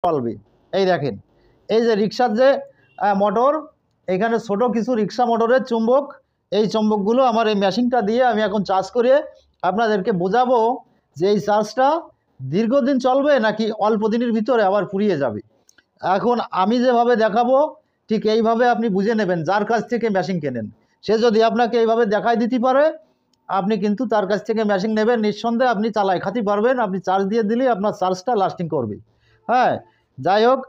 চলবে। এই দেখেন, এই যে রিক্সার যে মোটর, এখানে ছোট কিছু রিক্সা মোটরের চুম্বক, এই চুম্বকগুলো আমার এই মেশিনটা দিয়ে আমি এখন চার্জ করে আপনাদেরকে বোঝাবো যে এই চার্জটা দীর্ঘদিন চলবে নাকি অল্প দিনের ভিতরে আবার ফুরিয়ে যাবে। এখন আমি যেভাবে দেখাবো ঠিক এইভাবে আপনি বুঝে নেবেন। যার কাছ থেকে মেশিন কেনেন সে যদি আপনাকে এইভাবে দেখাই দিতে পারে, আপনি কিন্তু তার কাছ থেকে মেশিন নেবেন, নিঃসন্দেহে আপনি চালায় খাতে পারবেন। আপনি চার্জ দিয়ে দিলেই আপনার চার্জটা লাস্টিং করবে। হ্যাঁ, যাই হোক,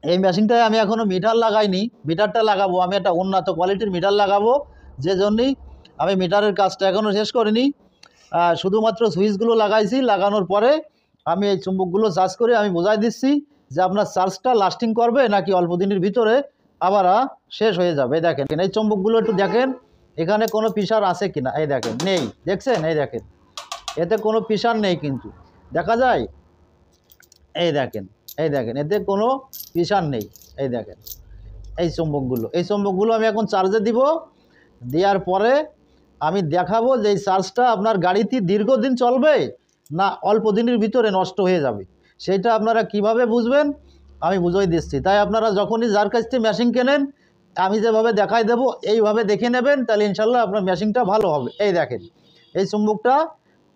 এই মেশিনটায় আমি এখনও মিটার লাগাইনি। মিটারটা লাগাবো, আমি একটা উন্নত কোয়ালিটির মিটার লাগাবো, যে জন্যই আমি মিটারের কাজটা এখনও শেষ করিনি। শুধুমাত্র সুইচগুলো লাগাইছি। লাগানোর পরে আমি এই চুম্বকগুলো চার্জ করে আমি বোঝাই দিচ্ছি যে আপনার চার্জটা লাস্টিং করবে নাকি অল্প দিনের ভিতরে আবার শেষ হয়ে যাবে। দেখেন এই চুম্বকগুলো একটু দেখেন, এখানে কোনো প্রেসার আছে কিনা। এই দেখেন, নেই। দেখছেন? এই দেখেন, এতে কোনো প্রেসার নেই, কিন্তু দেখা যায়। এই দেখেন, এই দেখেন, এতে কোনো প্রেসার নেই। এই দেখেন এই চুম্বকগুলো আমি এখন চার্জে দিব। দেওয়ার পরে আমি দেখাবো যে এই চার্জটা আপনার গাড়িতে দীর্ঘদিন চলবে না অল্প দিনের ভিতরে নষ্ট হয়ে যাবে। সেইটা আপনারা কিভাবে বুঝবেন আমি বুঝিয়ে দিচ্ছি। তাই আপনারা যখনই যার কাছ থেকে মেশিন কেনেন, আমি যেভাবে দেখাই দেবো এইভাবে দেখে নেবেন, তাহলে ইনশাল্লাহ আপনার মেশিনটা ভালো হবে। এই দেখেন, এই চুম্বকটা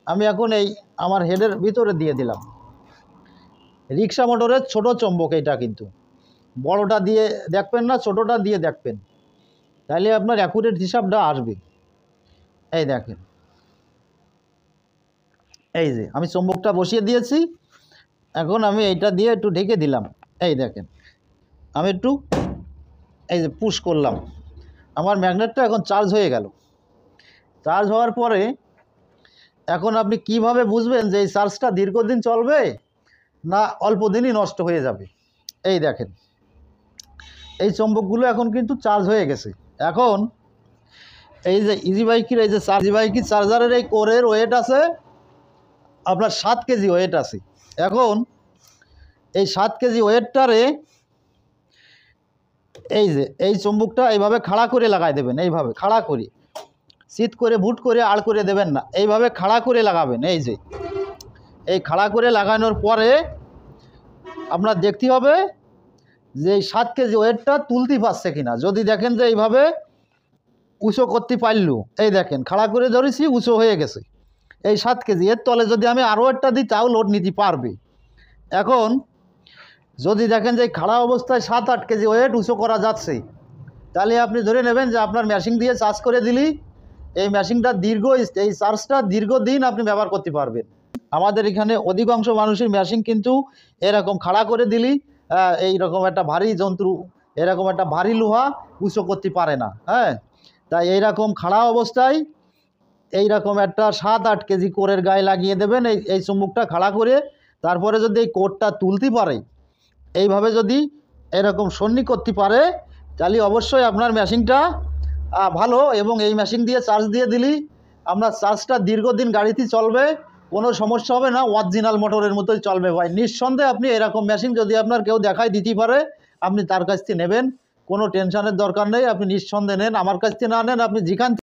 আমি এখন এই আমার হেডের ভিতরে দিয়ে দিলাম। রিক্সা মোটরের ছোট চুম্বক এইটা, কিন্তু বড়টা দিয়ে দেখবেন না, ছোটটা দিয়ে দেখবেন, তাহলে আপনার অ্যাকুরেট হিসাবটা আসবে। এই দেখেন, এই যে আমি চুম্বকটা বসিয়ে দিয়েছি। এখন আমি এইটা দিয়ে একটু ঢেকে দিলাম। এই দেখেন, আমি একটু এই যে পুশ করলাম, আমার ম্যাগনেটটা এখন চার্জ হয়ে গেল। চার্জ হওয়ার পরে এখন আপনি কিভাবে বুঝবেন যে এই চার্জটা দীর্ঘদিন চলবে না অল্প দিনই নষ্ট হয়ে যাবে। এই দেখেন, এই চুম্বকগুলো এখন কিন্তু চার্জ হয়ে গেছে। এখন এই যে ইজি বাইকের এই যে বাইকের চার্জারের এই কোরের ওয়েট আছে আপনার 7 কেজি ওয়েট আছে। এখন এই 7 কেজি ওয়েটটারে এই যে এই চুম্বকটা এইভাবে খাড়া করে লাগাই দেবেন। এইভাবে খাড়া করে, সিট করে ভুট করে আড় করে দেবেন না, এইভাবে খাড়া করে লাগাবেন। এই যে এই খাড়া করে লাগানোর পরে আপনার দেখতে হবে যে এই 7 কেজি ওয়েটটা তুলতে পারছে কিনা। যদি দেখেন যে এইভাবে উঁচু করতে পারলু, এই দেখেন খাড়া করে ধরেছি, উঁচু হয়ে গেছে। এই 7 কেজি, এর তলে যদি আমি আরও একটা দিই তাও লোড নিতে পারবে। এখন যদি দেখেন যে খাড়া অবস্থায় 7-8 কেজি ওয়েট উঁচু করা যাচ্ছে, তাহলে আপনি ধরে নেবেন যে আপনার মেশিন দিয়ে চার্জ করে দিলি এই মেশিনটা এই চার্জটা দীর্ঘদিন আপনি ব্যবহার করতে পারবেন। আমাদের এখানে অধিকাংশ মানুষের মেশিন কিন্তু এরকম খাড়া করে দিলি এইরকম একটা ভারী যন্ত্র, এরকম একটা ভারী লোহা উঁচু করতে পারে না। হ্যাঁ, তাই এইরকম খাড়া অবস্থায় এইরকম একটা 7-8 কেজি কোরের গায়ে লাগিয়ে দেবেন। এই চুম্বকটা খাড়া করে, তারপরে যদি এই কোরটা তুলতে পারে, এইভাবে যদি এরকম সন্নি করতে পারে, তাহলে অবশ্যই আপনার মেশিনটা ভালো। এবং এই মেশিন দিয়ে চার্জ দিয়ে দিলি আপনার চার্জটা দীর্ঘদিন গাড়িতে চলবে, কোনো সমস্যা হবে না, অরিজিনাল মোটরের মতোই চলবে ভাই। নিঃসন্দেহে আপনি এরকম মেশিন যদি আপনার কেউ দেখায় দিতে পারে, আপনি তার কাছ থেকে নেবেন, কোনো টেনশনের দরকার নেই। আপনি নিঃসন্দেহে নেন, আমার কাছ থেকে না নেন, আপনি যেখান